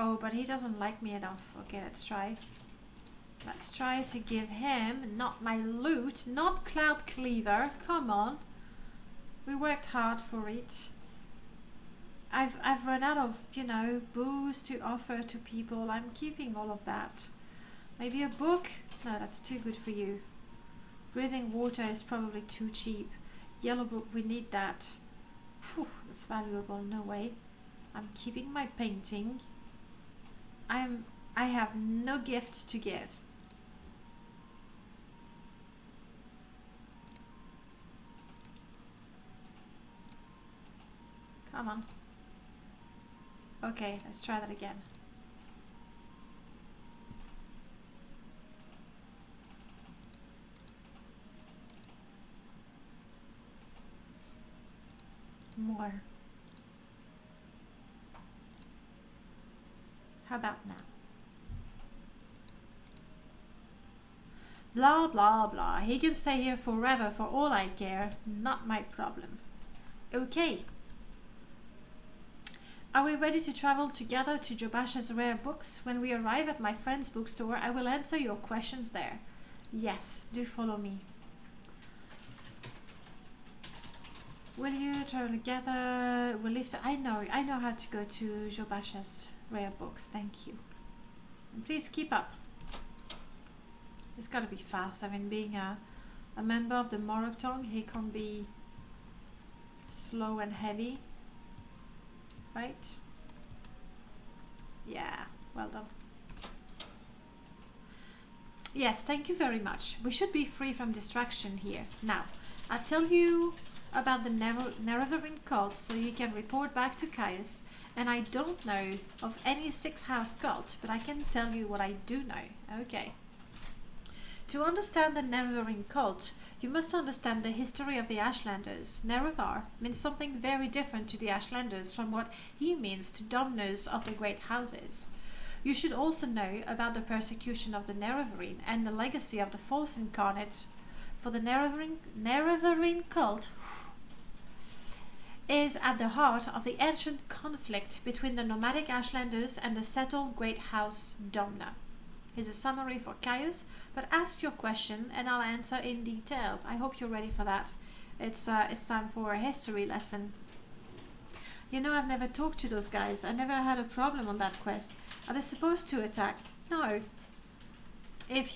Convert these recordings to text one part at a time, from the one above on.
Oh, but he doesn't like me enough. Okay, let's try. Let's try to give him not my loot, not Cloud Cleaver. Come on. We worked hard for it. I've run out of, you know, booze to offer to people. I'm keeping all of that. Maybe a book? No, that's too good for you. Breathing water is probably too cheap. Yellow book, we need that. Phew, that's valuable. No way. I'm keeping my painting. I have no gift to give. Come on. Okay, let's try that again. More. How about now? Blah blah blah. He can stay here forever for all I care. Not my problem. Okay. Are we ready to travel together to Jobash's rare books? When we arrive at my friend's bookstore, I will answer your questions there. Yes, do follow me. Will you travel together? We'll leave. I know how to go to Jobash's rare books. Thank you. And please keep up. It's gotta be fast. I mean, being a member of the Morrowind, he can be slow and heavy. Right? Yeah, well done. Yes, thank you very much. We should be free from distraction here. Now, I'll tell you about the Nerevarine cult so you can report back to Caius. And I don't know of any six-house cult, but I can tell you what I do know. Okay. To understand the Nerevarine cult, you must understand the history of the Ashlanders. Nerevar means something very different to the Ashlanders from what he means to dominers of the great houses. You should also know about the persecution of the Nerevarine and the legacy of the false incarnate. For the Nerevarine cult is at the heart of the ancient conflict between the nomadic Ashlanders and the settled great house Domna. Here's a summary for Caius, but ask your question and I'll answer in details. I hope you're ready for that. It's time for a history lesson. You know, I've never talked to those guys. I never had a problem on that quest. Are they supposed to attack? No. If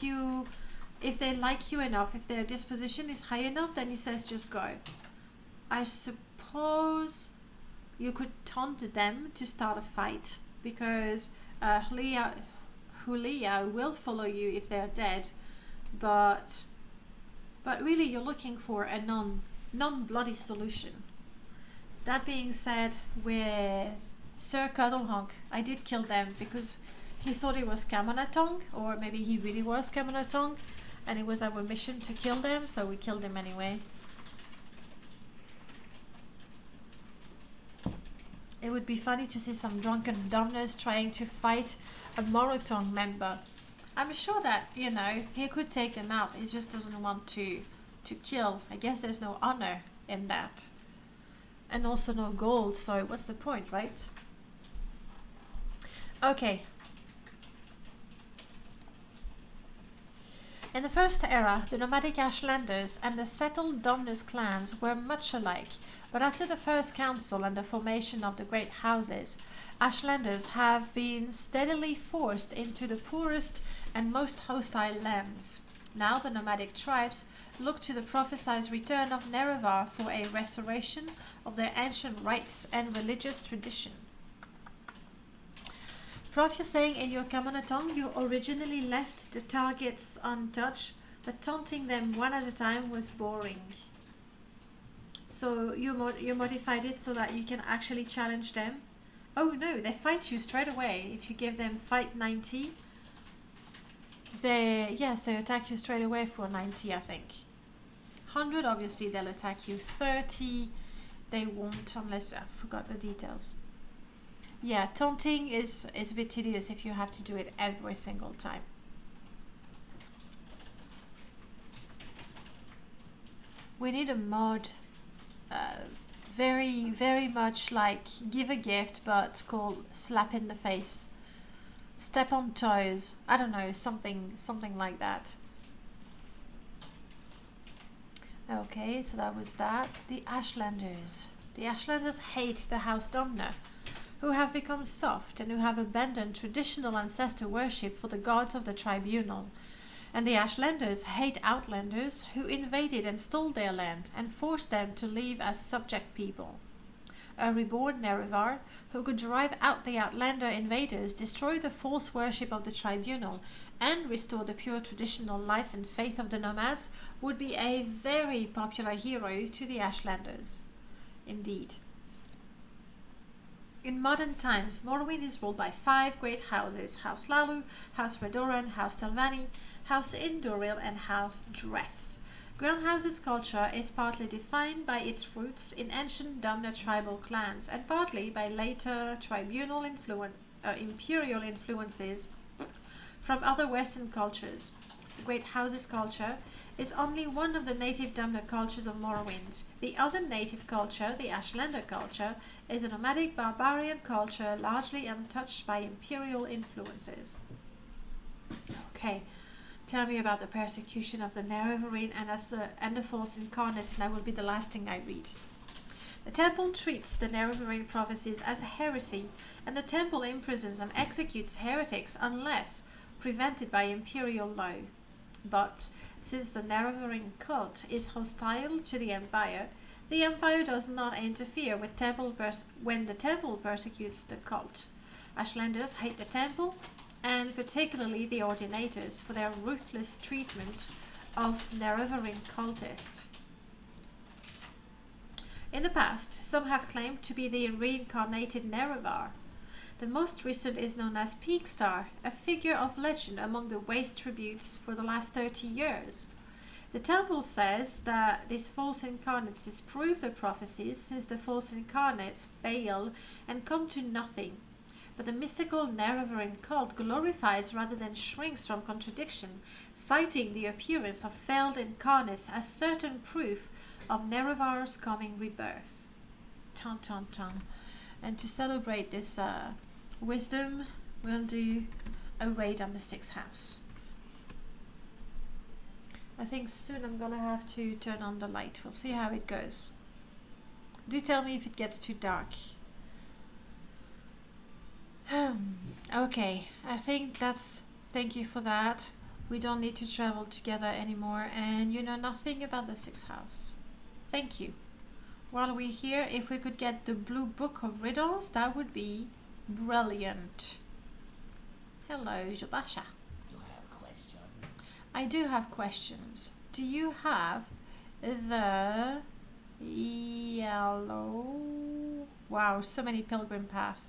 they like you enough, if their disposition is high enough, then he says just go. I suppose you could taunt them to start a fight, because Hulia will follow you if they're dead, but really you're looking for a non-bloody solution. That being said, with Sir Cuddlehonk, I did kill them because he thought it was Kamanatong, or maybe he really was Kamanatong, and it was our mission to kill them, so we killed him anyway. It would be funny to see some drunken domners trying to fight a Morrowind member. I'm sure that, you know, he could take them out. He just doesn't want to kill. I guess there's no honor in that. And also no gold, so what's the point, right? Okay. In the first era, the nomadic Ashlanders and the settled Domnus clans were much alike, but after the first council and the formation of the great houses, Ashlanders have been steadily forced into the poorest and most hostile lands. Now the nomadic tribes look to the prophesied return of Nerevar for a restoration of their ancient rites and religious tradition. Prof, you're saying in your Kamanatong you originally left the targets untouched, but taunting them one at a time was boring. So you modified it so that you can actually challenge them? Oh no, they fight you straight away. If you give them fight 90, they attack you straight away for 90, I think. 100, obviously they'll attack you. 30, they won't, unless I forgot the details. Yeah, taunting is a bit tedious if you have to do it every single time. We need a mod, very, very much like Give a Gift, but called Slap in the Face. step on toes. I don't know, something like that. Okay, so that was that. The Ashlanders. The Ashlanders hate the House Domner, who have become soft and who have abandoned traditional ancestor worship for the gods of the tribunal. And the Ashlanders hate Outlanders, who invaded and stole their land and forced them to live as subject people. A reborn Nerevar, who could drive out the Outlander invaders, destroy the false worship of the tribunal, and restore the pure traditional life and faith of the nomads, would be a very popular hero to the Ashlanders. Indeed. In modern times, Morrowind is ruled by 5 great houses: House Lalu, House Redoran, House Telvanni, House Indoril, and House Dress. Groundhouse's culture is partly defined by its roots in ancient Domner tribal clans and partly by later tribunal imperial influences from other Western cultures. The Great House's culture is only one of the native Domner cultures of Morrowind. The other native culture, the Ashlander culture, is a nomadic barbarian culture largely untouched by imperial influences. Okay. Tell me about the persecution of the Nerevarine and the false incarnate, and that will be the last thing I read. The temple treats the Nerevarine prophecies as a heresy, and the temple imprisons and executes heretics unless prevented by imperial law. But since the Nerevarine cult is hostile to the Empire does not interfere with when the temple persecutes the cult. Ashlanders hate the temple, and particularly the Ordinators, for their ruthless treatment of Nerevarine cultists. In the past, some have claimed to be the reincarnated Nerevar. The most recent is known as Peakstar, a figure of legend among the waste tributes for the last 30 years. The temple says that these false incarnates disprove the prophecies, since the false incarnates fail and come to nothing. But the mystical Nerevarine cult glorifies rather than shrinks from contradiction, citing the appearance of failed incarnates as certain proof of Nerevar's coming rebirth. Ton ton ton. And to celebrate this wisdom, we'll do a raid on the 6th house. I think soon I'm gonna have to turn on the light. We'll see how it goes. Do tell me if it gets too dark. Okay, I think thank you for that. We don't need to travel together anymore, and you know nothing about the 6th house. Thank you. While we're here, if we could get the blue book of riddles, that would be brilliant. Hello, Jabasha. You have a question? I do have questions. Do you have the yellow... Wow, so many pilgrim paths.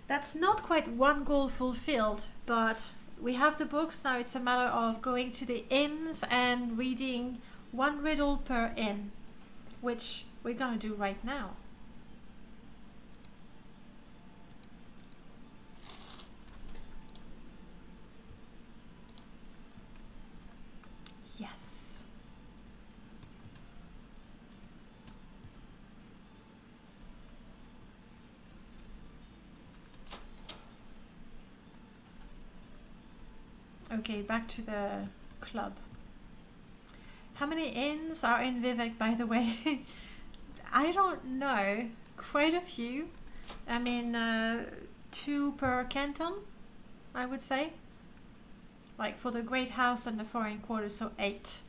That's not quite one goal fulfilled, but we have the books. Now it's a matter of going to the inns and reading one riddle per inn, which we're gonna do right now. Yes. Okay, back to the club. How many inns are in Vivek, by the way? I don't know. Quite a few. I mean, 2 per canton, I would say. Like for the Great House and the Foreign Quarters, so 8.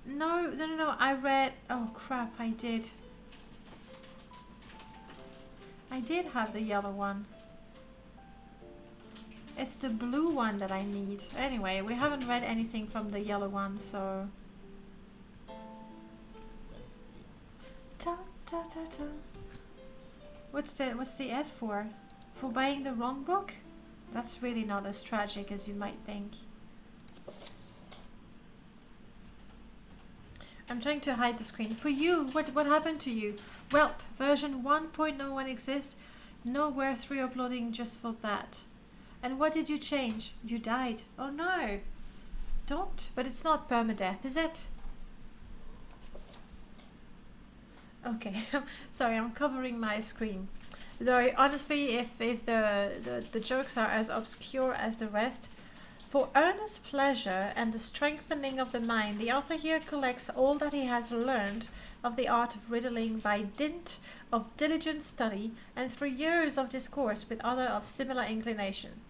No. I read... Oh crap, I did. I did have the yellow one. It's the blue one that I need. Anyway, we haven't read anything from the yellow one, so... Ta, ta, ta, ta. What's the F for? For buying the wrong book? That's really not as tragic as you might think. I'm trying to hide the screen. For you, what happened to you? Welp, version 1.01 exists. Nowhere 3 uploading just for that. And what did you change? You died. Oh no. Don't. But it's not permadeath, is it? Okay, sorry, I'm covering my screen. Though honestly, if the jokes are as obscure as the rest, for earnest pleasure and the strengthening of the mind, the author here collects all that he has learned of the art of riddling by dint of diligent study and through years of discourse with others of similar inclination.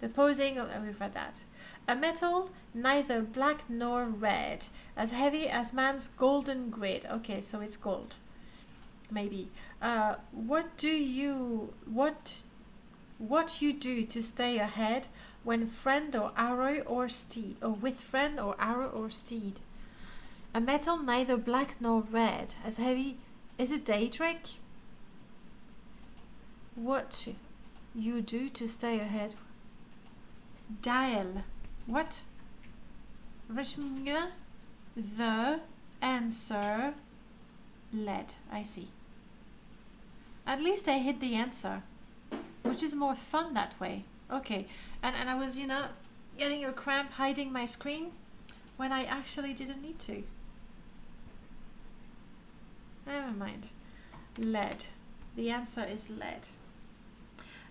The posing of, we've read that. A metal neither black nor red, as heavy as man's golden grid. Okay, so it's gold. Maybe. What you do to stay ahead when friend or arrow or steed, or with friend or arrow or steed? A metal neither black nor red, as heavy. Is it day trick? What you do to stay ahead? Dial. What? Rishmge, the answer, lead. I see. At least I hit the answer, which is more fun that way. Okay, and I was, getting a cramp hiding my screen when I actually didn't need to. Never mind. Lead. The answer is lead.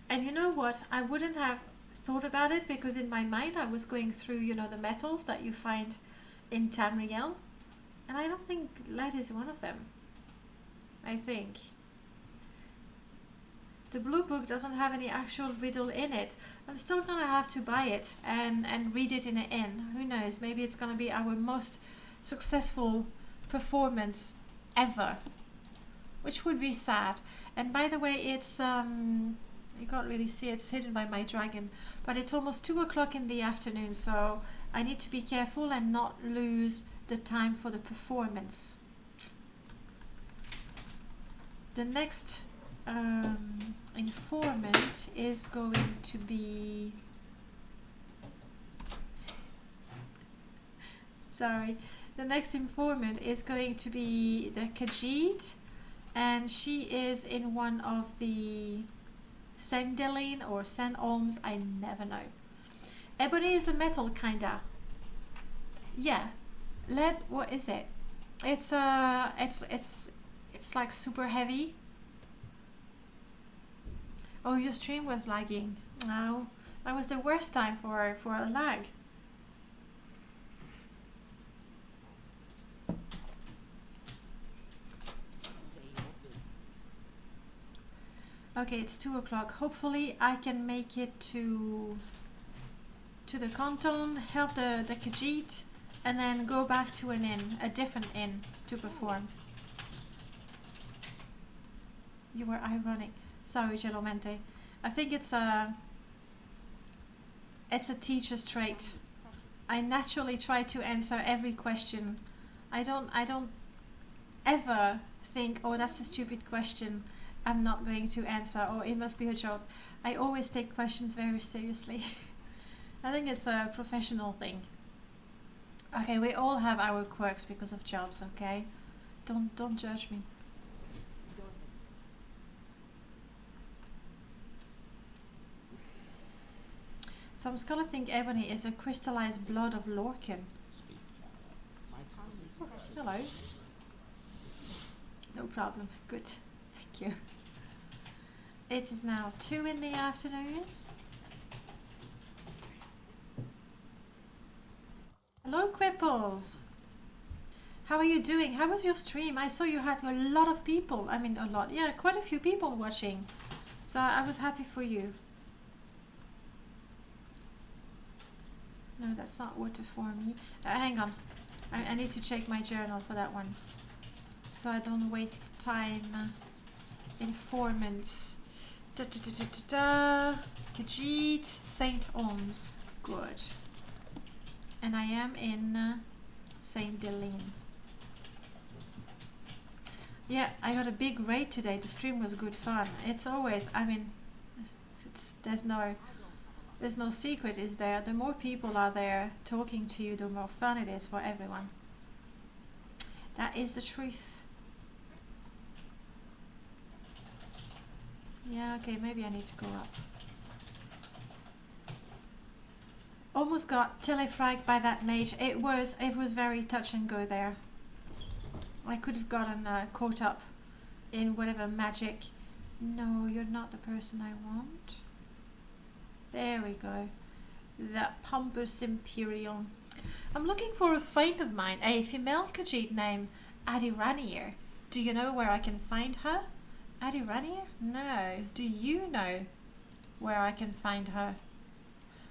And you know what? I wouldn't have thought about it because in my mind I was going through, the metals that you find in Tamriel. And I don't think lead is one of them. I think. The blue book doesn't have any actual riddle in it. I'm still gonna have to buy it and read it in an inn. Who knows? Maybe it's gonna be our most successful performance ever, which would be sad. And by the way, it's you can't really see it, it's hidden by my dragon, but it's almost 2 o'clock in the afternoon, so I need to be careful and not lose the time for the performance. The next informant is going to be the next informant is going to be the Khajiit, and she is in one of the Sandilene or Sand Olms, I never know. Ebony is a metal, kinda. Yeah. Lead, what is it? It's like super heavy. Oh, your stream was lagging. No, that was the worst time for a lag. Okay, it's 2 o'clock. Hopefully I can make it to the canton, help the Khajiit, and then go back to an inn, a different inn, to perform. You were ironic. Sorry, Gelomente. I think it's a teacher's trait. I naturally try to answer every question. I don't ever think, oh, that's a stupid question, I'm not going to answer, or it must be a joke. I always take questions very seriously. I think it's a professional thing. Okay, we all have our quirks because of jobs, okay? Don't judge me. Some scholars think ebony is a crystallized blood of Lorcan. Oh, hello. No problem. Good. Thank you. It is now 2 in the afternoon. Hello, Quipples. How are you doing? How was your stream? I saw you had a lot of people. I mean, a lot. Yeah, quite a few people watching. So I was happy for you. No, that's not water for me. Hang on. I need to check my journal for that one, so I don't waste time. Informants. Khajiit, Saint Oms. Good. And I am in Saint Delene. Yeah, I got a big raid today. The stream was good fun. It's always, I mean, there's no secret, is there? The more people are there talking to you, the more fun it is for everyone. That is the truth. Yeah, okay, maybe I need to go up. Almost got telefragged by that mage. It was very touch and go there. I could have gotten caught up in whatever magic. No, you're not the person I want. There we go. That pompous Imperial. I'm looking for a friend of mine, a female Khajiit named Adiranier. Do you know where I can find her? Adiranier? No. Do you know where I can find her?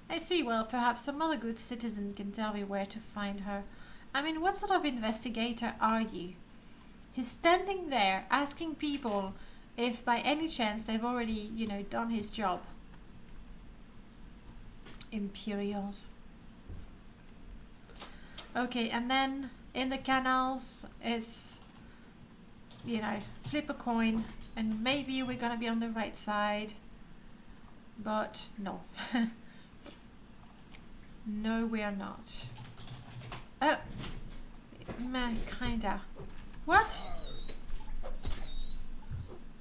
I see. Well, perhaps some other good citizen can tell me where to find her. I mean, what sort of investigator are you? He's standing there asking people if by any chance they've already, you know, done his job. Imperials. Okay, and then in the canals, it's, you know, flip a coin and maybe we're gonna be on the right side. But no. No, we are not. Oh, man, kinda. What?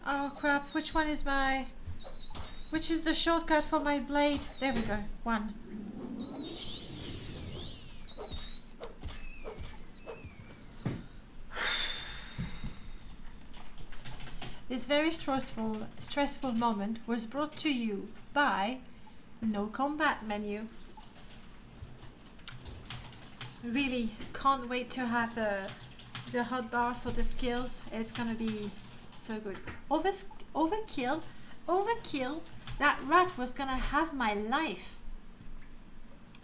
Oh crap, which one is my... Which is the shortcut for my blade? There we go, 1. This very stressful moment was brought to you by No Combat menu. Really can't wait to have the hotbar for the skills. It's gonna be so good. Overkill. That rat was gonna have my life.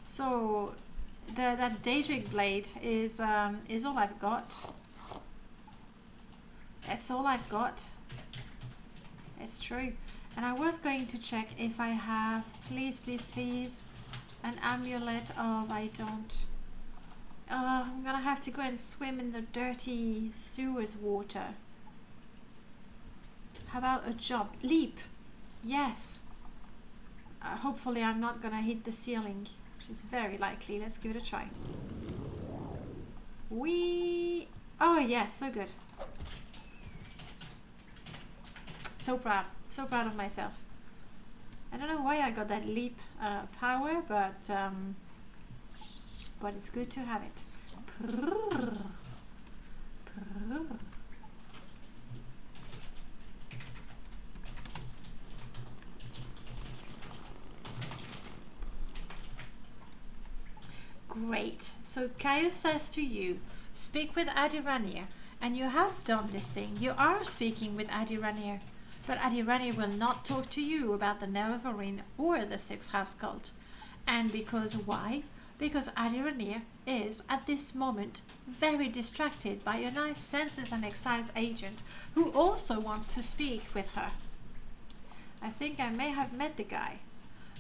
So that Daedric blade is all I've got. That's all I've got. It's true. And I was going to check if I have, please, an amulet of I don't. I'm gonna have to go and swim in the dirty sewers water. How about a jump? Leap! Yes! Hopefully I'm not gonna hit the ceiling, which is very likely. Let's give it a try. Oh yes, so good. So proud of myself. I don't know why I got that leap power, but it's good to have it. Great. So Caius says to you, speak with Adiranier, and you have done this thing. You are speaking with Adiranier. But Adiranier will not talk to you about the Nerevarine or the Sixth House cult. And because why? Because Adiranier is, at this moment, very distracted by a nice census and excise agent who also wants to speak with her. I think I may have met the guy.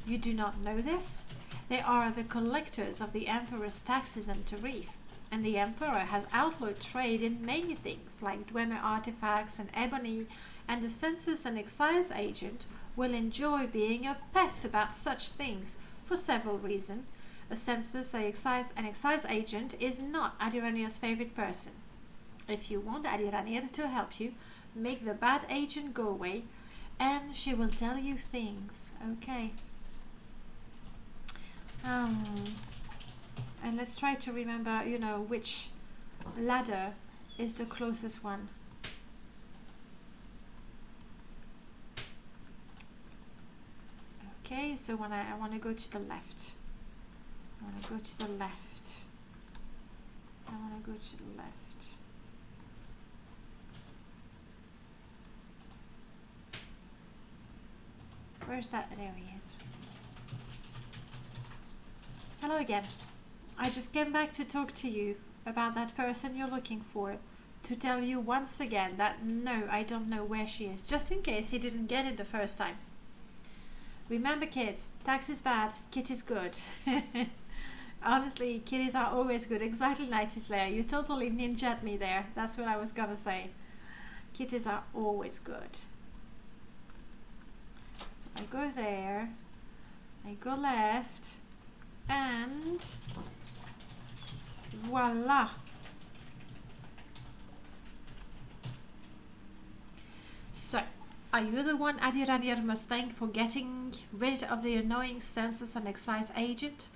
You do not know this? They are the collectors of the Emperor's taxes and tariff, and the Emperor has outlawed trade in many things, like Dwemer artifacts and ebony, and the census and excise agent will enjoy being a pest about such things for several reasons. A census and excise agent is not Adiranier's favorite person. If you want Adiranier to help you, make the bad agent go away, and she will tell you things. Okay. And let's try to remember, you know, which ladder is the closest one. Okay, so when I want to go to the left. I want to go to the left. I want to go to the left. Where's that? There he is. Hello again. I just came back to talk to you about that person you're looking for. To tell you once again that no, I don't know where she is. Just in case you didn't get it the first time. Remember kids, tax is bad, kit is good. Honestly, kitties are always good. Exactly, Nighty Slayer. You totally ninja'd me there. That's what I was gonna say. Kitties are always good. So I go there. I go left. And voila. So, are you the one Adiranier must thank for getting rid of the annoying census and excise agent?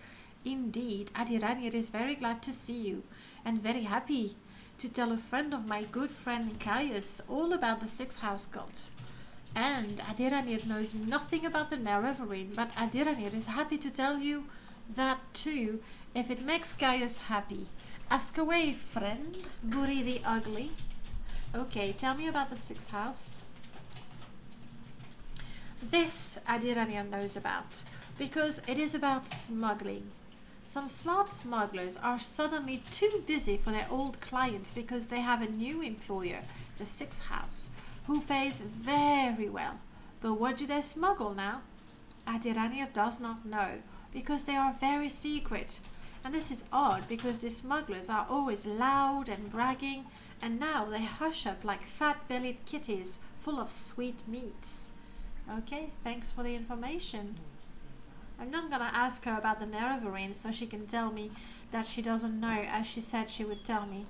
Indeed, Adiranier is very glad to see you and very happy to tell a friend of my good friend Caius all about the Sixth House cult. And Adiranir knows nothing about the Nerevarine, but Adiranir is happy to tell you that too, if it makes Caius happy. Ask away, friend, Burri the Ugly. Okay, tell me about the Sixth House. This Adiranir knows about, because it is about smuggling. Some smart smugglers are suddenly too busy for their old clients because they have a new employer, the Sixth House, who pays very well. But what do they smuggle now? Adiranir does not know, because they are very secret. And this is odd, because the smugglers are always loud and bragging, and now they hush up like fat-bellied kitties full of sweet meats. Okay, thanks for the information. I'm not gonna ask her about the Nerevarine so she can tell me that she doesn't know, as she said she would tell me.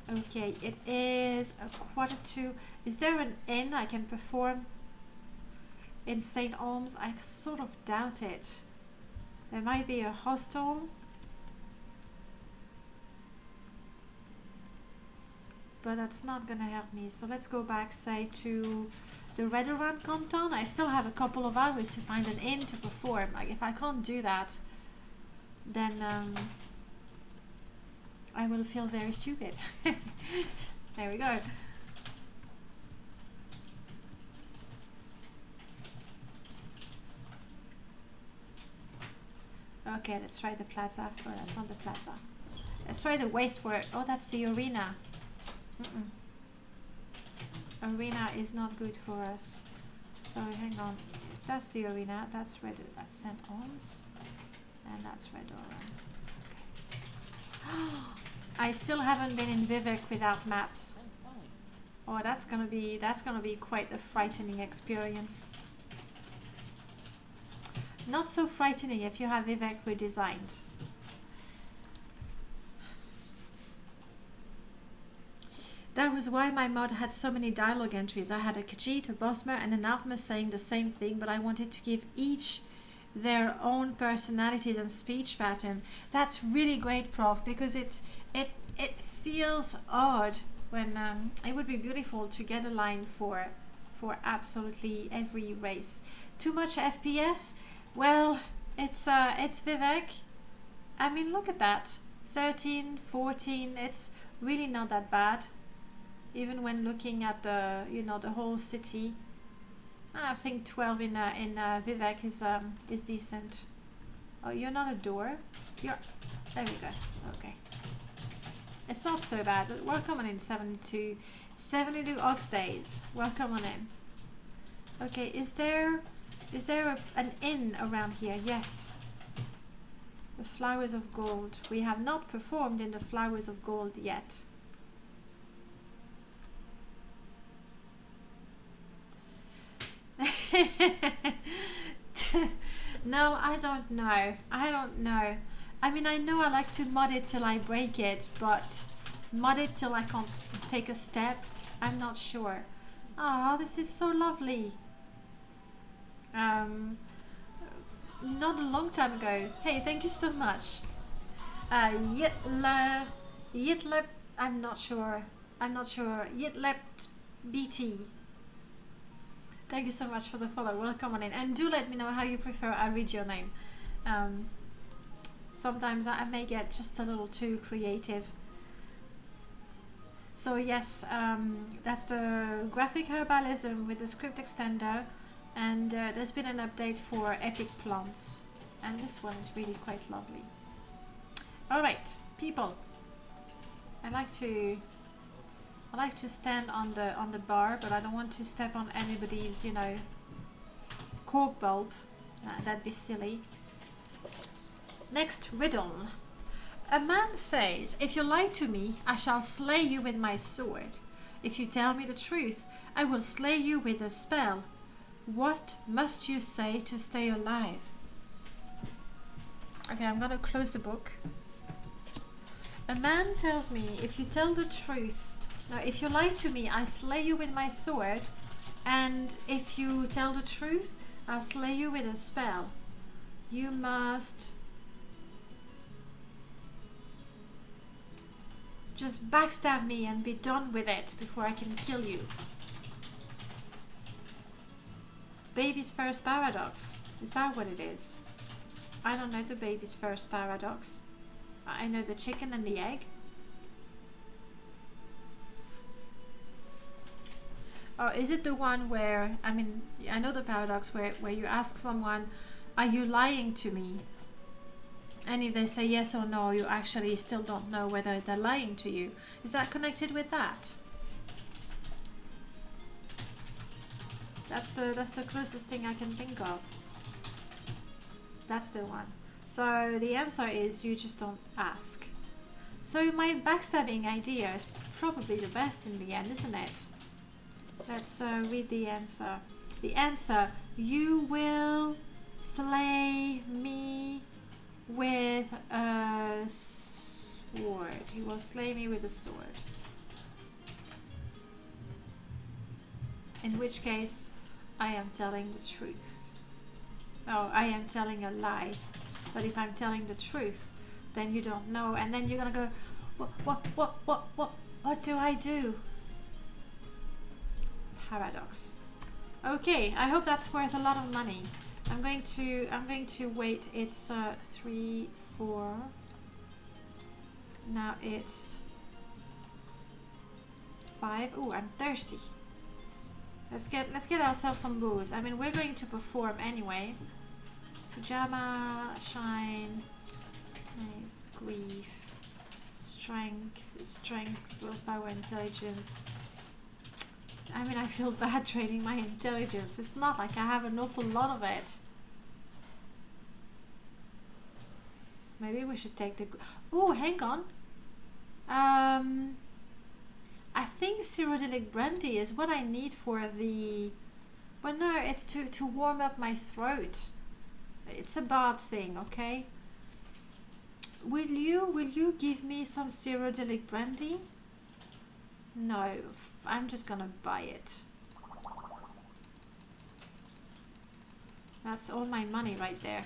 Okay, it is 1:45. Is there an inn I can perform in St. Olms? I sort of doubt it. There might be a hostel, but that's not gonna help me. So let's go back, say, to the Redoran canton. I still have a couple of hours to find an inn to perform. Like, if I can't do that, then I will feel very stupid. There we go. Okay, let's try the plaza. Oh, that's not the plaza. Let's try the wastework. Oh, that's the arena. Arena is not good for us. So hang on. That's the arena. That's Red. That's St. Olms, and that's Redoran. Okay. I still haven't been in Vivek without maps. Oh, that's gonna be quite a frightening experience. Not so frightening if you have Vivek redesigned. That was why my mod had so many dialogue entries. I had a Khajiit, a Bosmer, and an Atma saying the same thing, but I wanted to give each their own personalities and speech pattern. That's really great, Prof, because it feels odd when it would be beautiful to get a line for absolutely every race. Too much FPS? Well, it's Vivek. I mean, look at that. 13, 14, it's really not that bad. Even when looking at the the whole city, I think 12 in Vivek is decent. Oh, you're not a door. There we go. Okay, it's not so bad. But welcome on in 72 Ox Days. Welcome on in. Okay, is there an inn around here? Yes. The Flowers of Gold. We have not performed in the Flowers of Gold yet. No, I don't know. I mean, I know I like to mod it till I break it, but mod it till I can't take a step, I'm not sure. Ah, this is so lovely. Not a long time ago. Hey, thank you so much. Yitlep, I'm not sure. Yitlep BT. Thank you so much for the follow. Welcome on in. And do let me know how you prefer I read your name. Sometimes I may get just a little too creative. So yes, that's the graphic herbalism with the script extender. And there's been an update for epic plants. And this one is really quite lovely. Alright, people. I like to stand on the bar, but I don't want to step on anybody's, cork bulb. That'd be silly. Next riddle. A man says, if you lie to me, I shall slay you with my sword. If you tell me the truth, I will slay you with a spell. What must you say to stay alive? Okay, I'm gonna close the book. A man tells me, if you tell the truth, now if you lie to me, I slay you with my sword, and if you tell the truth, I'll slay you with a spell. You must Just backstab me and be done with it before I can kill you. Baby's first paradox. Is that what it is? I don't know the baby's first paradox. I know the chicken and the egg. Or is it the one where, I mean, I know the paradox where you ask someone, are you lying to me? And if they say yes or no, you actually still don't know whether they're lying to you. Is that connected with that? That's the closest thing I can think of. That's the one. So the answer is you just don't ask. So my backstabbing idea is probably the best in the end, isn't it? Let's read the answer. The answer, you will slay me with a sword. You will slay me with a sword. In which case, I am telling the truth. Oh, I am telling a lie. But if I'm telling the truth, then you don't know. And then you're gonna go, what do I do? Paradox. Okay, I hope that's worth a lot of money. I'm going to wait. It's 3, 4. Now it's 5. Oh, I'm thirsty. Let's get ourselves some booze. I mean, we're going to perform anyway. Sujama, shine, nice, grief, strength, willpower, intelligence. I mean, I feel bad training my intelligence. It's not like I have an awful lot of it. Maybe we should take the... Oh, hang on. I think Cyrodiilic brandy is what I need for the... But no, it's to warm up my throat. It's a bad thing, okay? Will you give me some Cyrodiilic brandy? No, I'm just gonna buy it. That's all my money right there.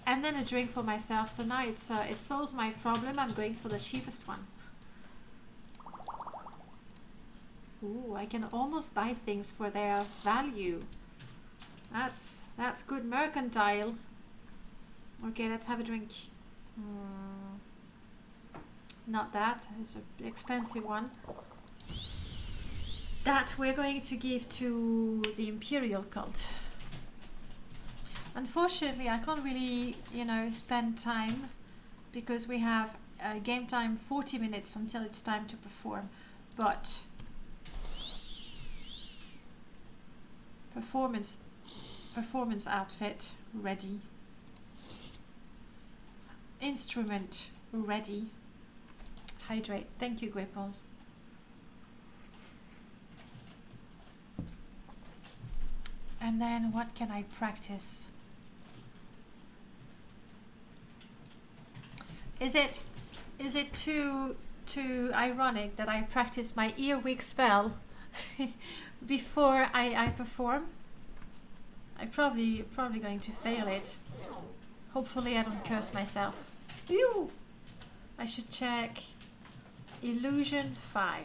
And then a drink for myself. So now it solves my problem. I'm going for the cheapest one. Ooh, I can almost buy things for their value. That's good mercantile. Okay, let's have a drink. Not that. It's an expensive one. That we're going to give to the Imperial cult. Unfortunately, I can't really, spend time because we have game time 40 minutes until it's time to perform. But performance outfit ready. Instrument ready. Hydrate. Thank you, Gripples. And then what can I practice? Is it too ironic that I practice my earwig spell before I perform? I'm probably going to fail it. Hopefully I don't curse myself. Ew! I should check. Illusion 5.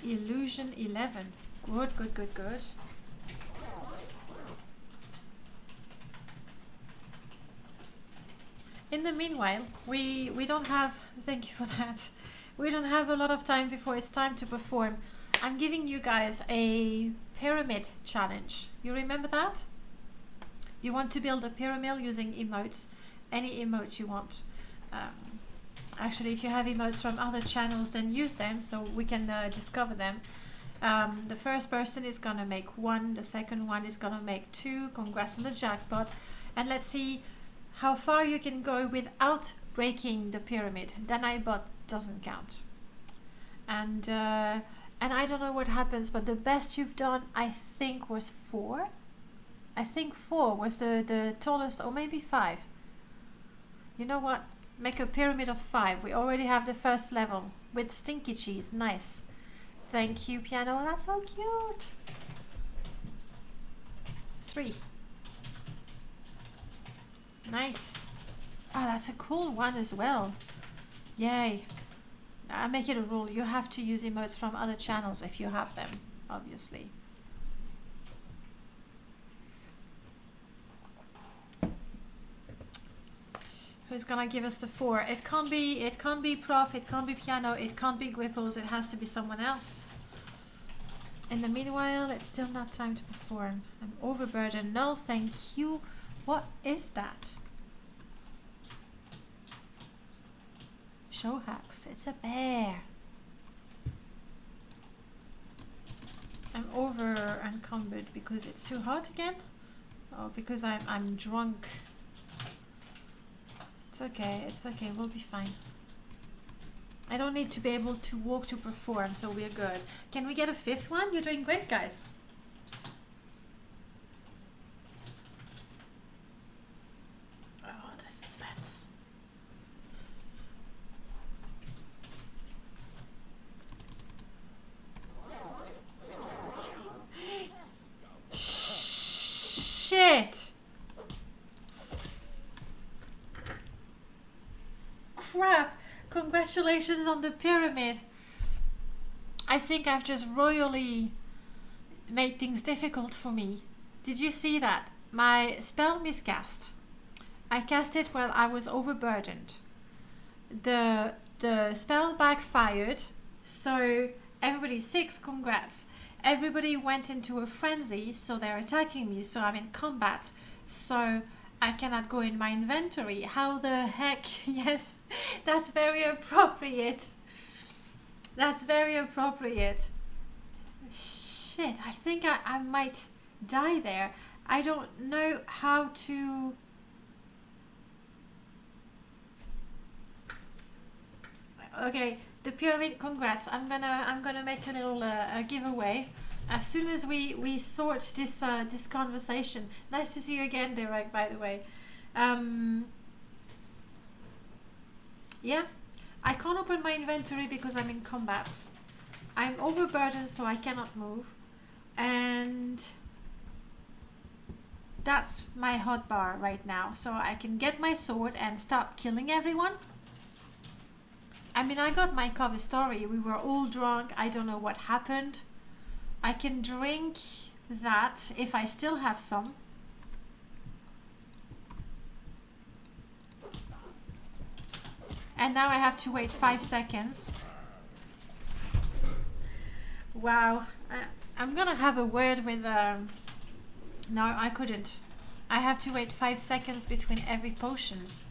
Illusion 11. Good. In the meanwhile, we don't have, thank you for that, we don't have a lot of time before it's time to perform. I'm giving you guys a pyramid challenge. You remember that? You want to build a pyramid using emotes, any emotes you want. Actually, if you have emotes from other channels, then use them so we can discover them. The first person is gonna make 1, the second one is gonna make 2. Congrats on the jackpot. And let's see how far you can go without breaking the pyramid. Then iBot doesn't count. And I don't know what happens, but the best you've done, I think, was 4. I think 4 was the tallest, or maybe 5. You know what? Make a pyramid of 5. We already have the first level with stinky cheese. Nice. Thank you, Piano. That's so cute. 3. Nice. Oh, that's a cool one as well. Yay. I make it a rule. You have to use emotes from other channels if you have them, obviously. Who's gonna give us the 4? It can't be Prof, it can't be Piano, it can't be Gripples, it has to be someone else. In the meanwhile, it's still not time to perform. I'm overburdened. No, thank you. What is that? Show hacks. It's a bear. I'm over encumbered because it's too hot again? Oh, because I'm drunk. It's okay, we'll be fine. I don't need to be able to walk to perform, so we're good. Can we get a 5th one? You're doing great, guys. Oh, the suspense. Shit! Crap! Congratulations on the pyramid. I think I've just royally made things difficult for me. Did you see that? My spell miscast. I cast it while I was overburdened. The spell backfired, so everybody's 6, congrats. Everybody went into a frenzy, so they're attacking me, so I'm in combat. So I cannot go in my inventory. How the heck? Yes, that's very appropriate. That's very appropriate. Shit, I think I might die there. I don't know how to... Okay, the pyramid, congrats. I'm gonna make a little a giveaway. As soon as we sort this this conversation. Nice to see you again, Derek, by the way. Yeah, I can't open my inventory because I'm in combat. I'm overburdened, so I cannot move. And that's my hotbar right now. So I can get my sword and start killing everyone. I mean, I got my cover story. We were all drunk. I don't know what happened. I can drink that if I still have some. And now I have to wait 5 seconds. Wow. I'm gonna have a word with... No, I couldn't. I have to wait 5 seconds between every potions.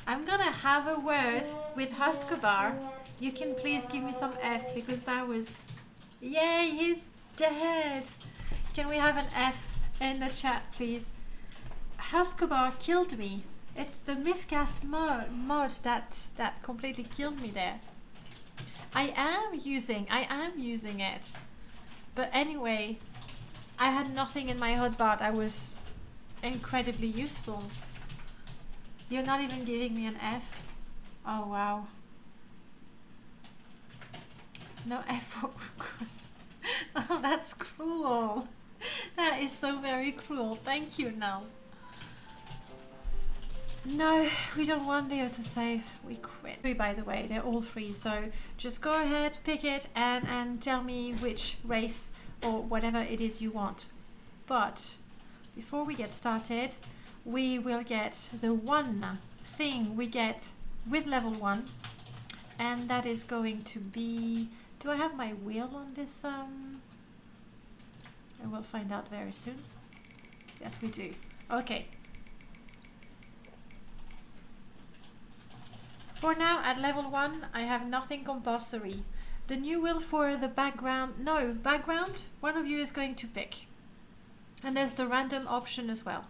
I'm gonna have a word with Huskabar. You can please give me some F because that was... Yay, he's dead. Can we have an F in the chat, please? Huskabar killed me. It's the miscast mod that completely killed me there. I am using it. But anyway, I had nothing in my hotbar. I was incredibly useful. You're not even giving me an F? Oh, wow. No F, of course. Oh, that's cruel. That is so very cruel. Thank you, Nell. No, we don't want Leo to save. We quit. By the way, they're all free, so just go ahead, pick it, and tell me which race or whatever it is you want. But before we get started, we will get the one thing we get with level 1, and that is going to be... Do I have my wheel on this? I will find out very soon. Yes, we do. Okay. For now, at level 1, I have nothing compulsory. The new wheel for the background... No, background, one of you is going to pick. And there's the random option as well.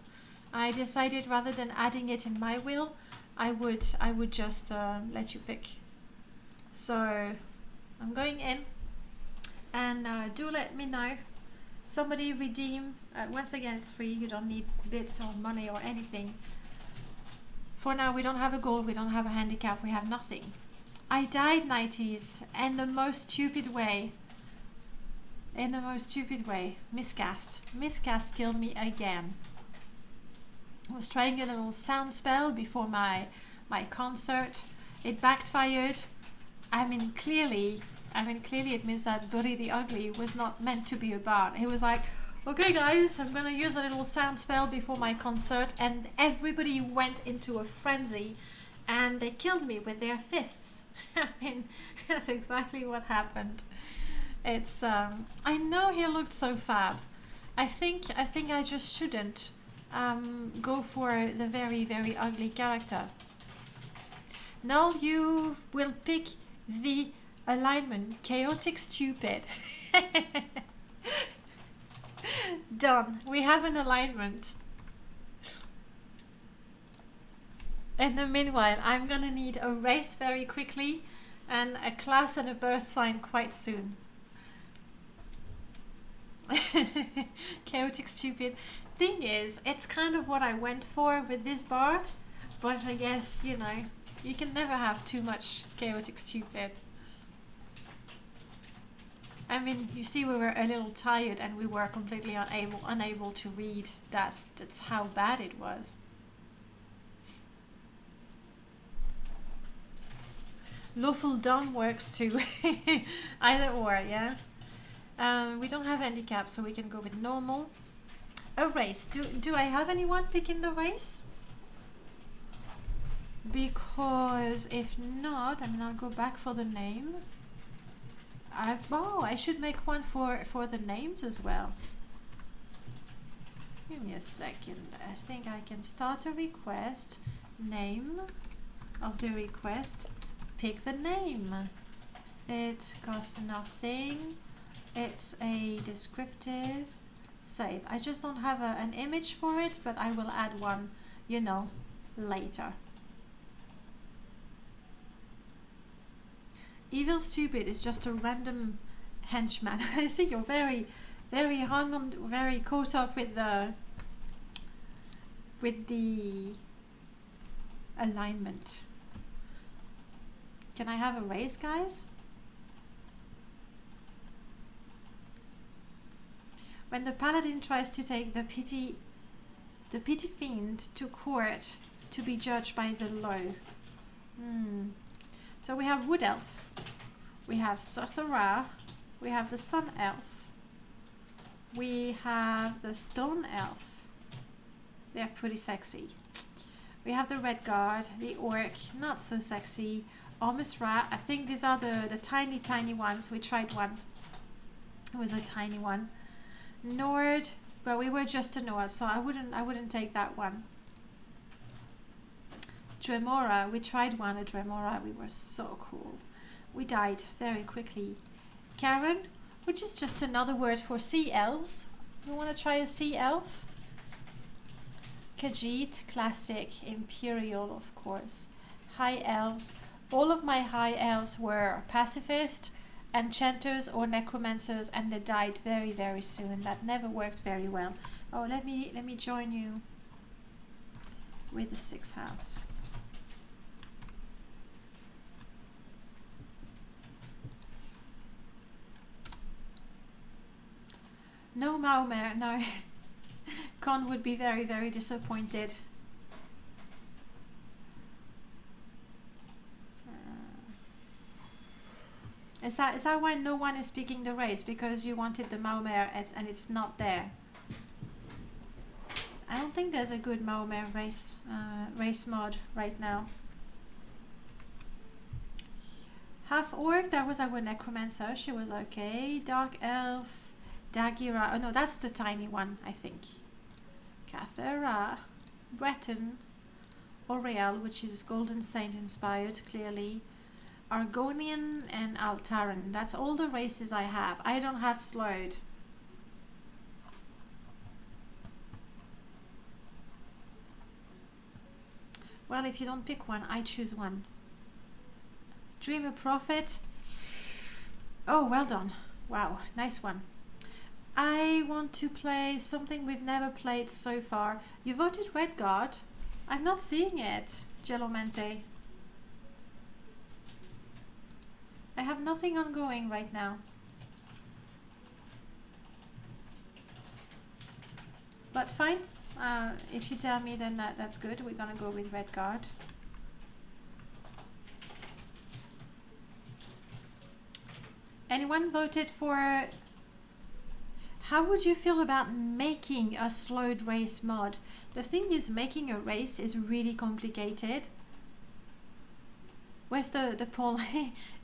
I decided rather than adding it in my wheel, I would just let you pick. So I'm going in, and do let me know. Somebody redeem. Once again, it's free. You don't need bits or money or anything. For now, we don't have a goal. We don't have a handicap. We have nothing. I died 90s, and the most stupid way. in the most stupid way. Miscast. Miscast killed me again. I was trying a little sound spell before my concert. It backfired. I mean, clearly it means that Burri the Ugly was not meant to be a bard. He was like, okay guys, I'm gonna use a little sound spell before my concert, and everybody went into a frenzy and they killed me with their fists. I mean, that's exactly what happened. It's I know he looked so fab. I think I just shouldn't go for the very, very ugly character. Now you will pick the alignment chaotic stupid. Done. We have an alignment. In the meanwhile, I'm gonna need a race very quickly and a class and a birth sign quite soon. Chaotic stupid. Thing is, it's kind of what I went for with this bard, but I guess, you know, you can never have too much chaotic stupid. I mean, you see, we were a little tired and we were completely unable to read. That's how bad it was. Lawful done works too. Either or, yeah. We don't have handicap, so we can go with normal. A race. Do I have anyone picking the race? Because if not, I mean, I'll go back for the name. I should make one for the names as well. Give me a second. I think I can start a request. Name of the request. Pick the name. It costs nothing. It's a descriptive. Save. I just don't have an image for it, but I will add one, you know, later. Evil stupid is just a random henchman. I see you're very, very hung on, very caught up with the alignment. Can I have a race, guys? When the paladin tries to take the pity fiend to court to be judged by the law. So we have Wood Elf, we have Sothera, we have the Sun Elf, we have the Stone Elf. They're pretty sexy. We have the Red Guard, the Orc, not so sexy. Almost Rat. I think these are the tiny ones. We tried one. It was a tiny one. Nord, but we were just a Nord, so I wouldn't take that one. Dremora, we tried one at Dremora. We were so cool. We died very quickly. Karen, which is just another word for sea elves. You want to try a sea elf? Khajiit, classic, imperial, of course. High elves. All of my high elves were pacifist, enchanters or necromancers, and they died very, very soon. That never worked very well. Oh, let me join you with the 6th house. No Maomer, no. Con would be very, very disappointed. Is that why no one is picking the race? Because you wanted the Maomer and it's not there. I don't think there's a good Maomer race mod right now. Half Orc, that was our Necromancer. She was okay. Dark Elf, Dagira. Oh no, that's the tiny one, I think. Cathera, Breton, Aureal, which is Golden Saint inspired, clearly. Argonian and Altaran. That's all the races I have. I don't have Slowed. Well, if you don't pick one, I choose one. Dreamer Prophet. Oh, well done. Wow, nice one. I want to play something we've never played so far. You voted Red Guard. I'm not seeing it, Gelomente. I have nothing ongoing right now. But fine. If you tell me, then that's good. We're gonna go with red guard. Anyone voted for... How would you feel about making a slowed race mod? The thing is, making a race is really complicated. Where's the poll?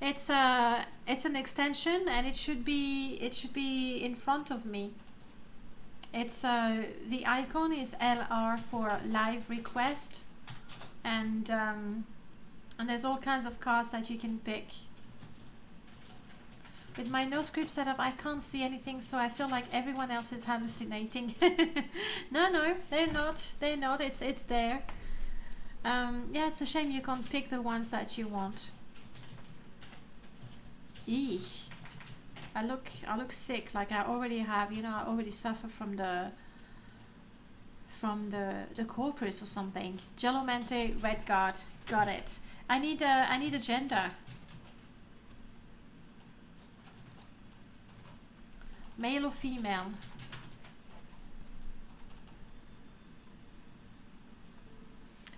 It's an extension, and it should be in front of me. It's the icon is LR for live request, and there's all kinds of cars that you can pick. With my no script setup, I can't see anything, so I feel like everyone else is hallucinating. No, they're not. They're not. It's there. Yeah, it's a shame you can't pick the ones that you want. Eesh. I look sick. Like I already have. You know, I already suffer from the corpus or something. Gelomente, red guard. Got it. I need a gender. Male or female?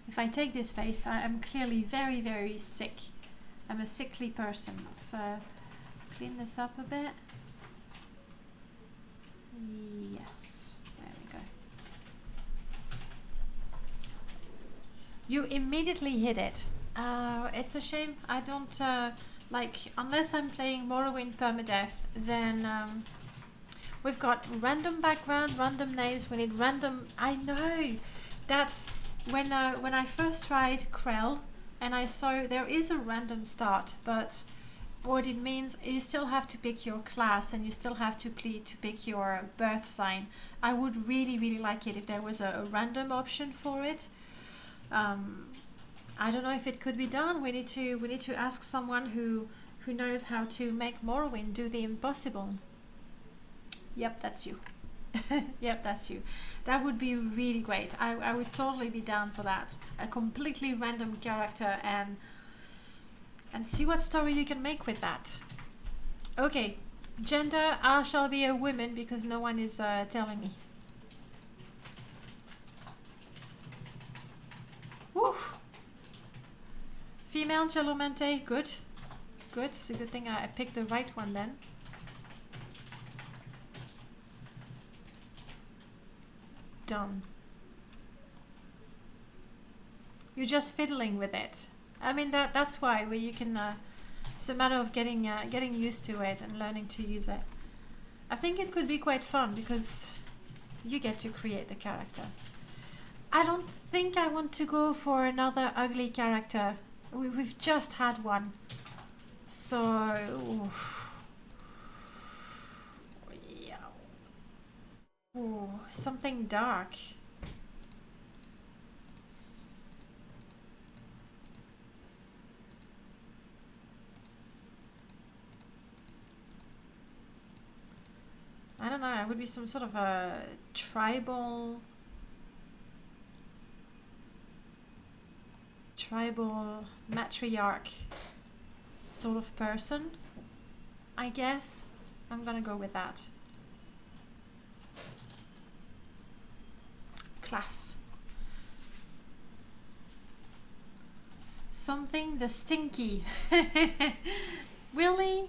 If I take this face, I am clearly very, very sick. I'm a sickly person. Let's clean this up a bit. Yes, there we go. You immediately hit it. It's a shame. I don't like, unless I'm playing Morrowind Perma-death, then we've got random background, random names. We need random. I know. That's when I first tried Krell, and I saw there is a random start, but what it means, you still have to pick your class, and you still have to pick your birth sign. I would really, really like it if there was a random option for it. I don't know if it could be done. We need to ask someone who knows how to make Morrowind do the impossible. Yep, that's you. Yep, that's you. That would be really great. I would totally be down for that. A completely random character, and see what story you can make with that. Okay, gender, I shall be a woman because no one is telling me. Woo! Female Gelomente, good. Good, it's a good thing I picked the right one then. Done. You're just fiddling with it. I mean, that's why, where you can it's a matter of getting used to it and learning to use it. I think it could be quite fun because you get to create the character. I don't think I want to go for another ugly character. We've just had one, so oof. Yeah. Ooh, something dark. I don't know, it would be some sort of a tribal matriarch sort of person, I guess. I'm gonna go with that. Class. Something the stinky. Really?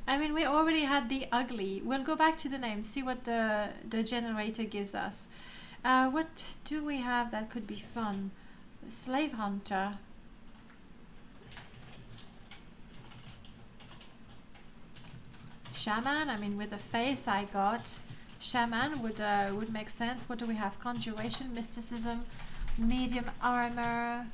I mean, we already had the ugly. We'll go back to the name, see what the generator gives us. What do we have that could be fun? Slave hunter. Shaman. I mean, with the face I got, shaman would make sense. What do we have? Conjuration, mysticism, medium armor.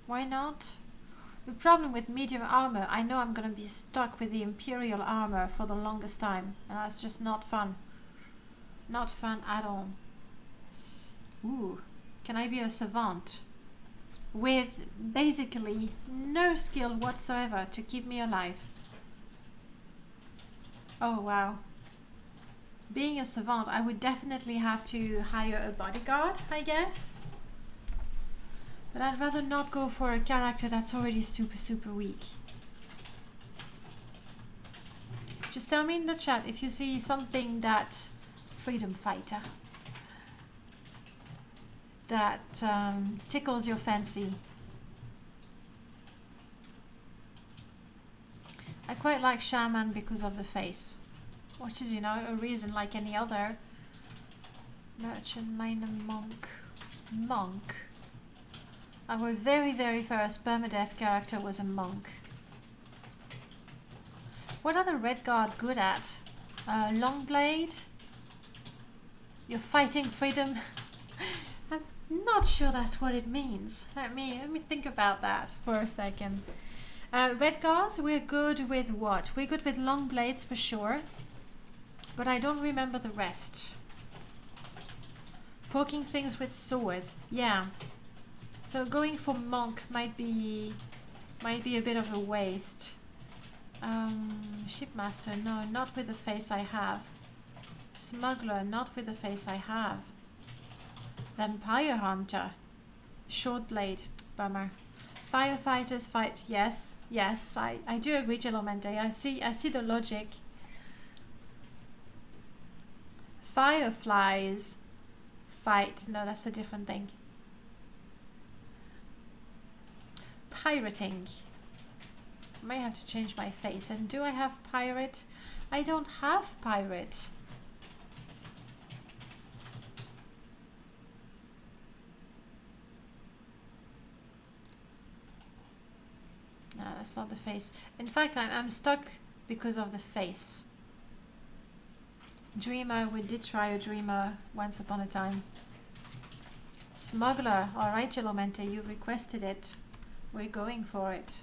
Why not? The problem with medium armor, I know I'm going to be stuck with the imperial armor for the longest time, and that's just not fun. Not fun at all. Ooh, can I be a savant? With basically no skill whatsoever to keep me alive. Oh wow. Being a savant, I would definitely have to hire a bodyguard, I guess. But I'd rather not go for a character that's already super weak. Just tell me in the chat if you see something that freedom fighter that tickles your fancy. I quite like shaman because of the face, which is, you know, a reason like any other. Merchant, miner, monk. Our very first permadeath character was a monk. What are the Red Guard good at? Long blade? You're fighting freedom? I'm not sure that's what it means. Let me think about that for a second. Red Guards, we're good with what? We're good with long blades for sure, but I don't remember the rest. Poking things with swords, yeah. So going for monk might be a bit of a waste. Shipmaster, no, not with the face I have. Smuggler, not with the face I have. Vampire hunter, short blade, bummer. Firefighters fight, yes, I do agree, Gelomente. I see the logic. Fireflies fight, no, that's a different thing. Pirating. I may have to change my face. And do I have pirate? I don't have pirate. No, that's not the face. In fact, I'm stuck because of the face. Dreamer, we did try a dreamer once upon a time. Smuggler, alright Gelomente, you requested it. We're going for it.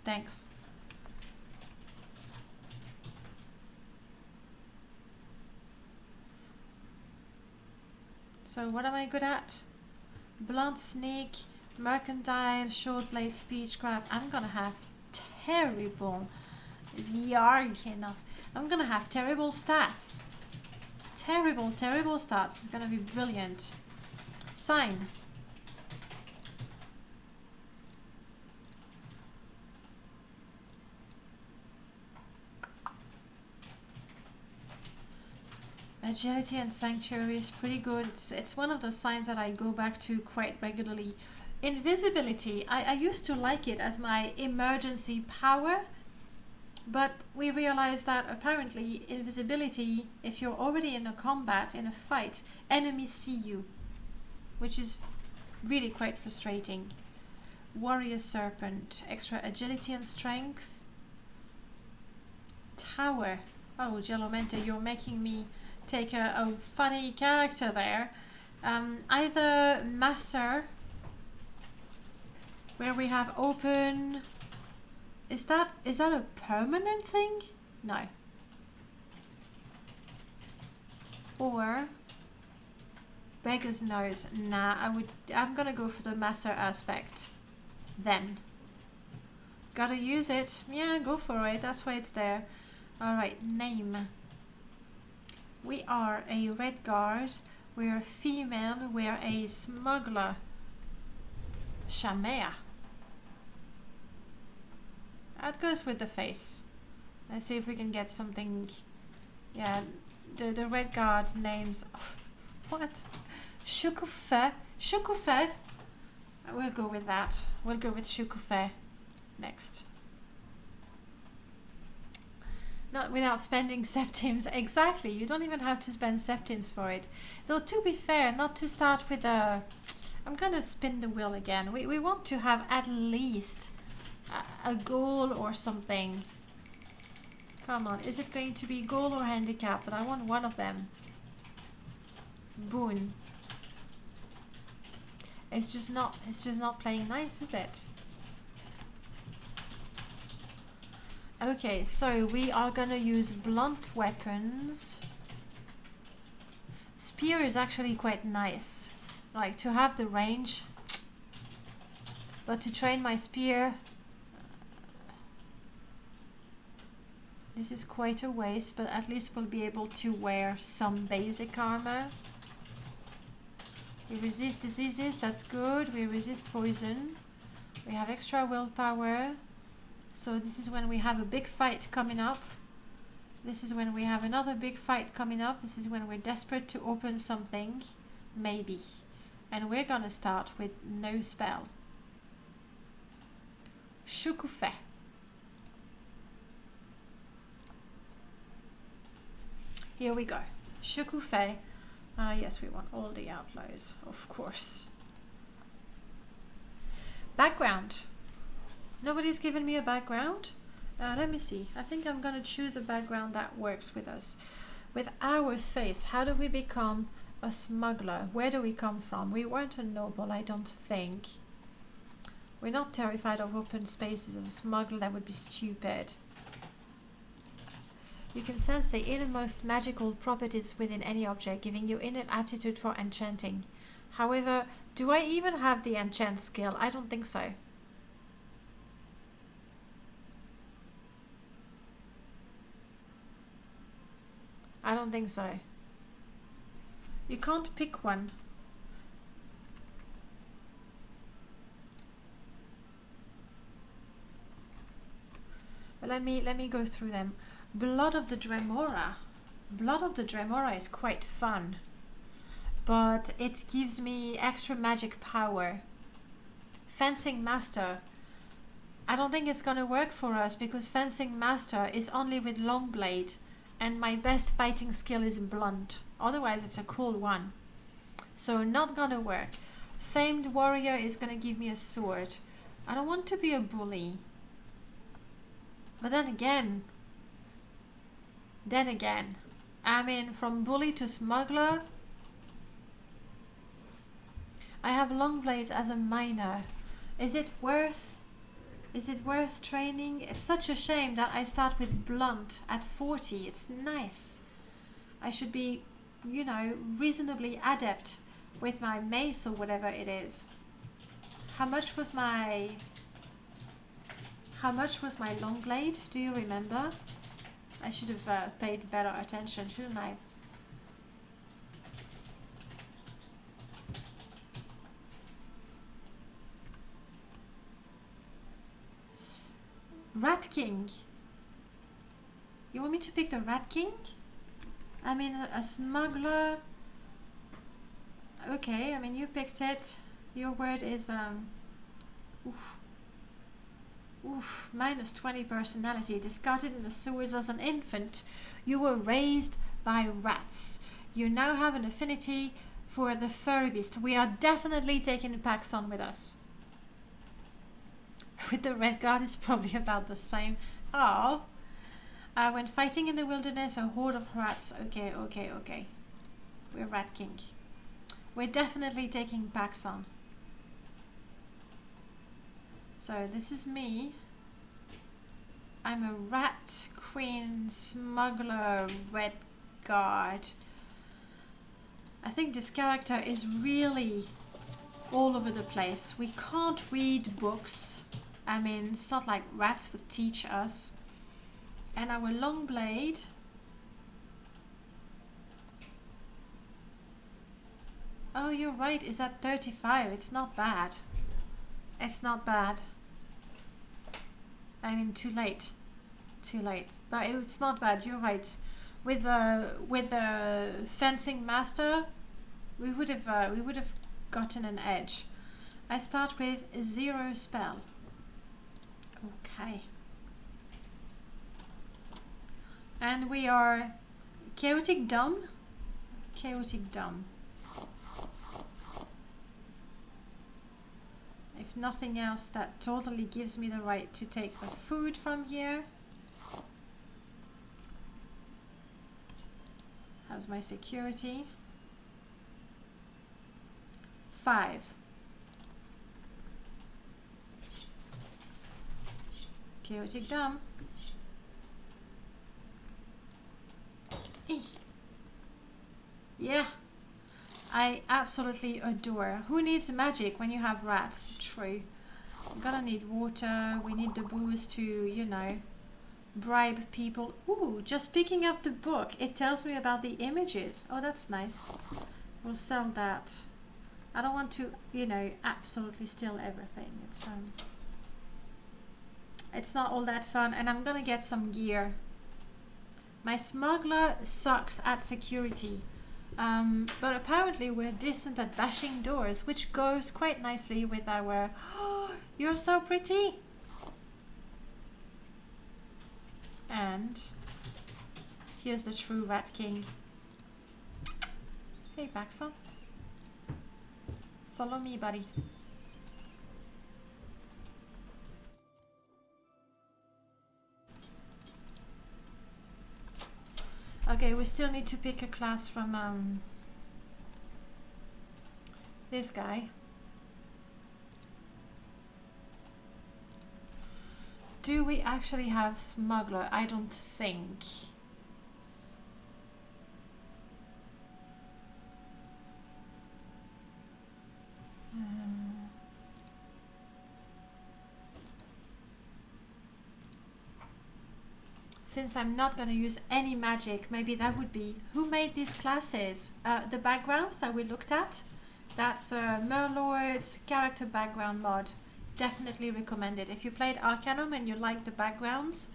Thanks. So what am I good at? Blunt, sneak, mercantile, short blade, speechcraft. I'm gonna have terrible. Is yarg enough? I'm gonna have terrible stats. Terrible stats. It's gonna be brilliant. Sign. Agility and Sanctuary is pretty good. It's one of those signs that I go back to quite regularly. Invisibility, I used to like it as my emergency power, but we realized that apparently invisibility, if you're already in a combat, in a fight, enemies see you, which is really quite frustrating. Warrior Serpent, extra agility and strength. Tower, oh Gelomente, you're making me take a funny character there. Either Master, where we have open. Is that a permanent thing? No. Or Beggar's Nose. Nah, I'm gonna go for the Master aspect. Then. Gotta use it. Yeah, go for it. That's why it's there. Alright, name. We are a Red Guard, we are female, we are a smuggler. Shamea. That goes with the face. Let's see if we can get something. Yeah, the Red Guard names. What? Shukufe. Shukufe. We'll go with that. We'll go with Shukufe next. Not without spending septims. Exactly, you don't even have to spend septims for it. Though to be fair, not to start with a... I'm gonna spin the wheel again. We want to have at least a goal or something. Come on, is it going to be goal or handicap? But I want one of them. Boon. It's just not playing nice, is it? Okay, so we are gonna use blunt weapons. Spear is actually quite nice, like to have the range, but to train my spear, this is quite a waste, but at least we'll be able to wear some basic armor. We resist diseases, that's good. We resist poison. We have extra willpower. So this is when we have a big fight coming up. This is when we have another big fight coming up. This is when we're desperate to open something. Maybe. And we're gonna start with no spell. Shukufé. Here we go. Shukufé. Yes, we want all the outlaws, of course. Background. Nobody's given me a background. Let me see. I think I'm gonna choose a background that works with us. With our face, how do we become a smuggler? Where do we come from? We weren't a noble, I don't think. We're not terrified of open spaces. As a smuggler, that would be stupid. You can sense the innermost magical properties within any object, giving you innate aptitude for enchanting. However, do I even have the enchant skill? I don't think so. I don't think so. You can't pick one. But let me go through them. Blood of the Dremora. Blood of the Dremora is quite fun, but it gives me extra magic power. Fencing Master. I don't think it's gonna work for us because Fencing Master is only with long blade, and my best fighting skill is blunt. Otherwise, it's a cool one. So not gonna work. Famed Warrior is gonna give me a sword. I don't want to be a bully. But then again, I mean, from bully to smuggler, I have long blades as a miner. Is it worth training? It's such a shame that I start with blunt at 40. It's nice. I should be, you know, reasonably adept with my mace or whatever it is. How much was my long blade? Do you remember? I should have paid better attention, shouldn't I? Rat King. You want me to pick the Rat King? I mean, a smuggler. Okay, I mean, you picked it. Your word is minus 20 personality. Discarded in the sewers as an infant. You were raised by rats. You now have an affinity for the furry beast. We are definitely taking Paxson with us. With the Red Guard, it's probably about the same. Oh. When fighting in the wilderness, a horde of rats. Okay. We're Rat King. We're definitely taking Paxson. So this is me. I'm a rat queen smuggler Red Guard. I think this character is really all over the place. We can't read books. I mean, it's not like rats would teach us. And our long blade. Oh, you're right. Is at 35. It's not bad. It's not bad. I mean, too late. But it's not bad. You're right. With the fencing master, we would have gotten an edge. I start with 0 spell. Okay. And we are chaotic dumb. If nothing else, that totally gives me the right to take the food from here. How's my security? 5. Chaotic dumb. Yeah. I absolutely adore. Who needs magic when you have rats? True. We're gonna need water. We need the booze to, you know, bribe people. Ooh, just picking up the book. It tells me about the images. Oh, that's nice. We'll sell that. I don't want to, you know, absolutely steal everything. It's not all that fun, and I'm gonna get some gear. My smuggler sucks at security, but apparently we're decent at bashing doors, which goes quite nicely with our oh, you're so pretty. And here's the true Rat King. Hey Baxter, follow me, buddy. Okay, we still need to pick a class from this guy. Do we actually have smuggler? I don't think. Since I'm not going to use any magic, maybe that would be... Who made these classes? The backgrounds that we looked at? That's Merlord's character background mod. Definitely recommend it. If you played Arcanum and you like the backgrounds,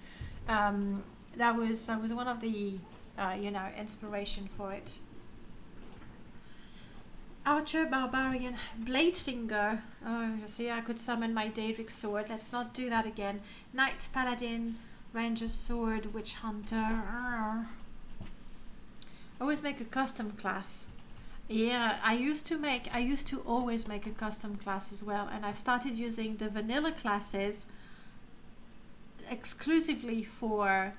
that was one of the you know, inspiration for it. Archer, Barbarian, Blade Singer. Oh, you see, I could summon my Daedric sword. Let's not do that again. Knight, Paladin, Ranger sword, Witch Hunter. Always make a custom class. Yeah, I used to always make a custom class as well, and I've started using the vanilla classes exclusively for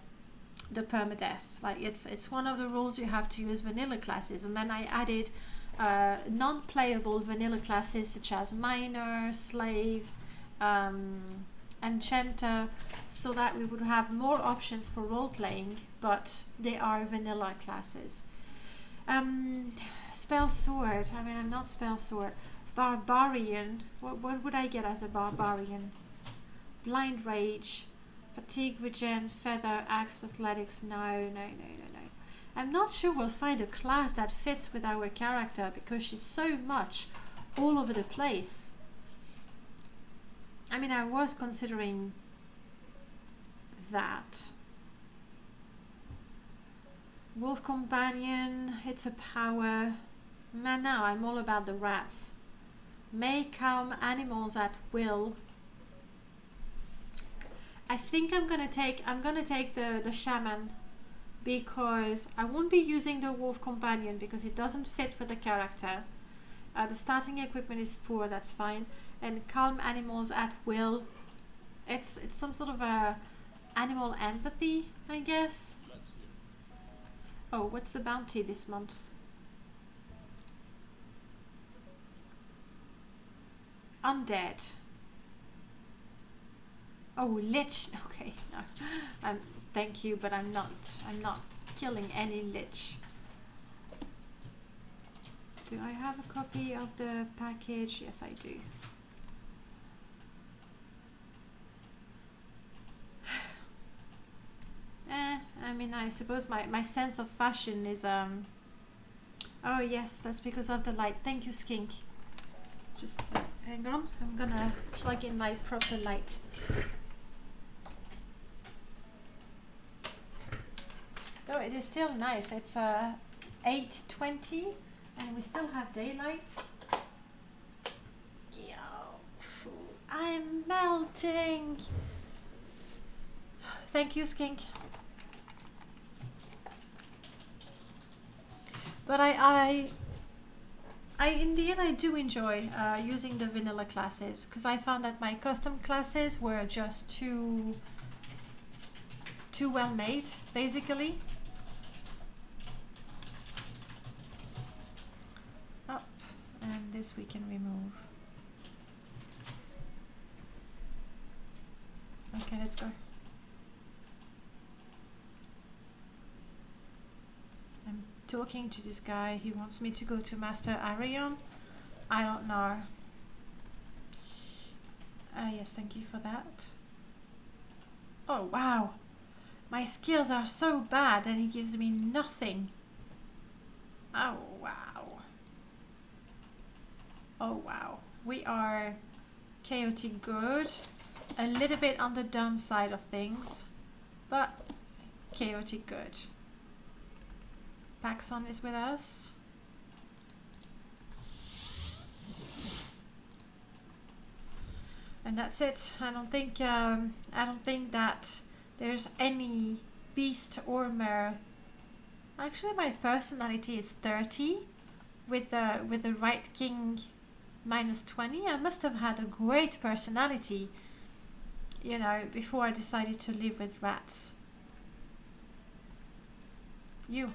the permadeath. Like it's one of the rules, you have to use vanilla classes, and then I added non-playable vanilla classes such as Miner, Slave, Enchanter, so that we would have more options for role-playing, but they are vanilla classes. Spell Sword, I mean, I'm not Spell Sword. Barbarian, what would I get as a Barbarian? Blind Rage, Fatigue, Regen, Feather, Axe, Athletics, no. I'm not sure we'll find a class that fits with our character because she's so much all over the place. I mean, I was considering that. Wolf Companion, it's a power. Man, now I'm all about the rats. May calm animals at will. I think I'm gonna take the shaman, because I won't be using the wolf companion because it doesn't fit with the character. The starting equipment is poor, that's fine. And calm animals at will. It's some sort of a animal empathy, I guess. Oh, what's the bounty this month? Undead. Oh, lich. Okay, no. Thank you, but I'm not killing any lich. Do I have a copy of the package? Yes, I do. I mean, I suppose my sense of fashion is oh yes, that's because of the light. Thank you, Skink. Just hang on, I'm gonna plug in my proper light. Oh, it is still nice. It's 8:20 and we still have daylight. Yo, I'm melting. Thank you, Skink. But I in the end I do enjoy using the vanilla classes, because I found that my custom classes were just too well made, basically. Up, and this we can remove. Okay, let's go. I'm talking to this guy. He wants me to go to Master Arion. I don't know. Yes, thank you for that. Oh, wow. My skills are so bad that he gives me nothing. Oh, wow. Oh wow, we are chaotic good. A little bit on the dumb side of things, but chaotic good. Paxson is with us. And that's it. I don't think that there's any beast or mare. Actually, my personality is 30, with the right king -20. I must have had a great personality, you know, before I decided to live with rats. You.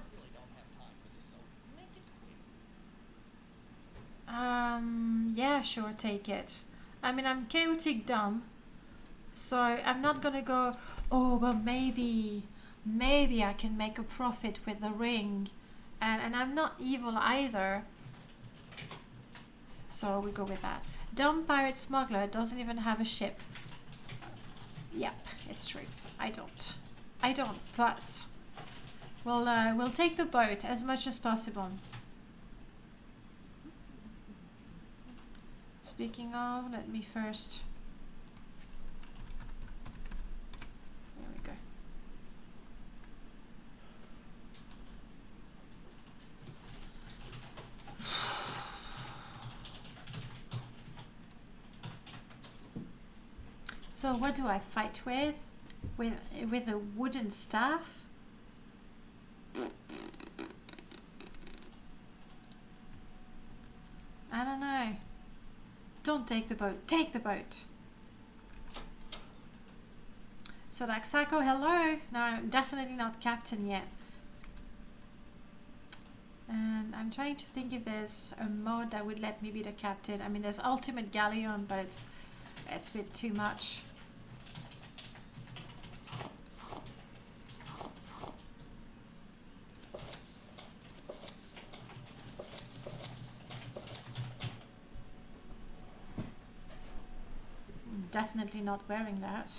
Yeah, sure, take it. I mean, I'm chaotic dumb, so I'm not gonna go, oh, well, maybe I can make a profit with the ring, and I'm not evil either, so we go with that. Dumb pirate smuggler doesn't even have a ship. Yep, it's true. I don't, but we'll take the boat as much as possible. Speaking of, let me first. There we go. So what do I fight with? With a wooden staff? I don't know. Don't take the boat. Take the boat. So Daxako, hello. No, I'm definitely not captain yet. And I'm trying to think if there's a mod that would let me be the captain. I mean, there's Ultimate Galleon, but it's a bit too much. Definitely not wearing that.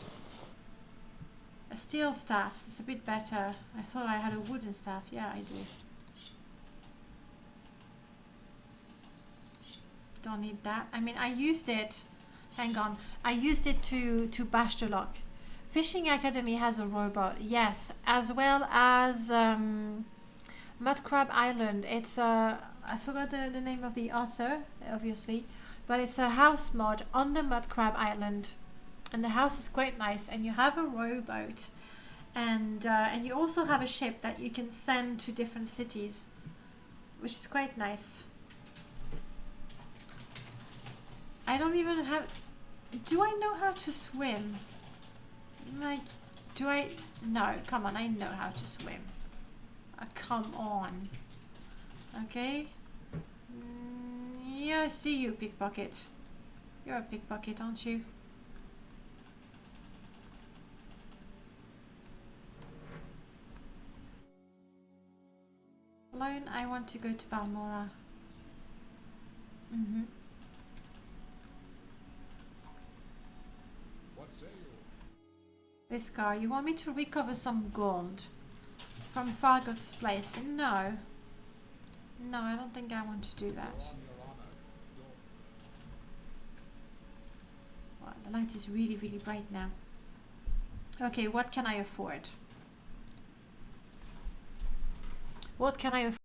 A steel staff, it's a bit better. I thought I had a wooden staff. Yeah, I do. Don't need that. I mean, I used it. Hang on. I used it to bash the lock. Fishing Academy has a robot. Yes, as well as Mudcrab Island. It's I forgot the name of the author, obviously. But it's a house mod on the Mudcrab Island, and the house is quite nice. And you have a rowboat, and you also have a ship that you can send to different cities, which is quite nice. I don't even have. Do I know how to swim? Like, do I? No, come on, I know how to swim. Come on. Okay. Yeah, I see you, pickpocket. You're a pickpocket, aren't you? Alone, I want to go to Balmora. What say you? Viscar, you want me to recover some gold from Fargot's place? No. No, I don't think I want to do that. Wow, the light is really, really bright now. Okay, what can I afford? What can I afford?